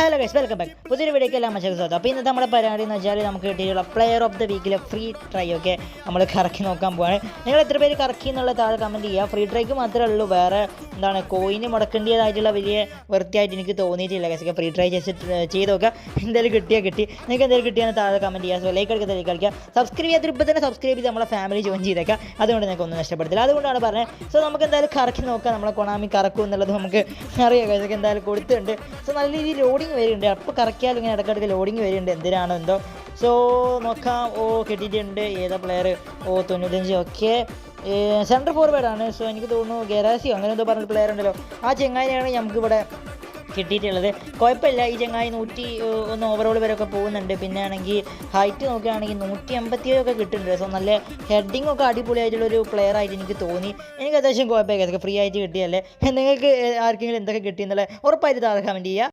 Hello guys, welcome back. പുതിയൊരു വീഡിയോക്ക് എല്ലാം മച്ചക്ക് സ്വാഗതം. അപ്പോൾ ഇന്നത്തെ നമ്മുടെ പരിപാടി എന്ന് വെച്ചാൽ നമുക്ക് കിട്ടിയിട്ടുള്ള പ്ലെയർ ഓഫ് ദ വീക്കിലെ ഫ്രീ ട്രൈ ഒക്കെ നമ്മൾ കറക്കി നോക്കാൻ പോവാണ്. നിങ്ങൾ എത്ര പേര് കറക്കി എന്നുള്ള താഴെ കമൻറ്റ് ചെയ്യുക. ഫ്രീ ട്രൈക്ക് മാത്രമേ ഉള്ളൂ, വേറെ എന്താണ് കോയിന് മുടക്കേണ്ടതായിട്ടുള്ള വലിയ വൃത്തിയായിട്ട് എനിക്ക് തോന്നിയിട്ടില്ല. ഗൈസ് ഫ്രീ ട്രൈ ചെയ്ത് നോക്കുക. എന്തായാലും കിട്ടിയാൽ കിട്ടി. നിങ്ങൾക്ക് എന്തെങ്കിലും കിട്ടിയാൽ താഴെ കമൻറ്റ് ചെയ്യുക. സോ ലൈക്ക് എടുക്കുക, കളിക്കുക. സബ്സ്ക്രൈബ് ചെയ്യാത്ത ഇപ്പോൾ തന്നെ സബ്സ്ക്രൈബ് ചെയ്ത് നമ്മളെ ഫാമിലി ജോയിൻ ചെയ്തേക്കാം. അതുകൊണ്ട് നിങ്ങൾക്ക് ഒന്നും നഷ്ടപ്പെടുത്തില്ല. അതുകൊണ്ടാണ് പറഞ്ഞത്. സോ നമുക്ക് എന്തായാലും കറക്കി നോക്കാം. നമ്മളെ കൊണാമി കറക്കും എന്നുള്ളത് നമുക്ക് അറിയാം. ഗൈസ് എന്തായാലും കൊടുത്തിട്ടുണ്ട്. സോ നല്ല രീതിയിൽ ലോഡിങ് വരുന്നുണ്ട്. അപ്പോൾ കറക്കിയാലും ഇങ്ങനെ ഇടയ്ക്കിടയ്ക്ക് ലോഡിങ് വരുന്നുണ്ട്. എന്തിനാണോ എന്തോ. സോ നോക്കാം. കിട്ടിയിട്ടുണ്ട്. ഏതാ പ്ലെയർ? 95. ഓക്കെ, സെൻട്രൽ ഫോർവേഡാണ്. സോ എനിക്ക് തോന്നുന്നു ഗെറാസിയോ അങ്ങനെ എന്തോ പറഞ്ഞൊരു പ്ലെയർ ഉണ്ടല്ലോ. ആ ചെങ്ങായിനെയാണ് നമുക്കിവിടെ കിട്ടിയിട്ടുള്ളത്. കുഴപ്പമില്ല. ഈ ചെങ്ങായി 101 ഓവറോൾ വരെയൊക്കെ പോകുന്നുണ്ട്. പിന്നെ ആണെങ്കിൽ ഹൈറ്റ് നോക്കുകയാണെങ്കിൽ 157 കിട്ടുന്നുണ്ട്. സോ നല്ല ഹെഡിങ് ഒക്കെ അടിപൊളിയായിട്ടുള്ളൊരു പ്ലെയർ ആയിട്ട് എനിക്ക് തോന്നി. എനിക്ക് അത്യാവശ്യം കുഴപ്പമില്ല. ഫ്രീ ആയിട്ട് കിട്ടിയല്ലേ. നിങ്ങൾക്ക് ആർക്കെങ്കിലും എന്തൊക്കെ കിട്ടിയെന്നുള്ളത് ഉറപ്പായിട്ട് താഴെ കമൻറ്റ് ചെയ്യുക.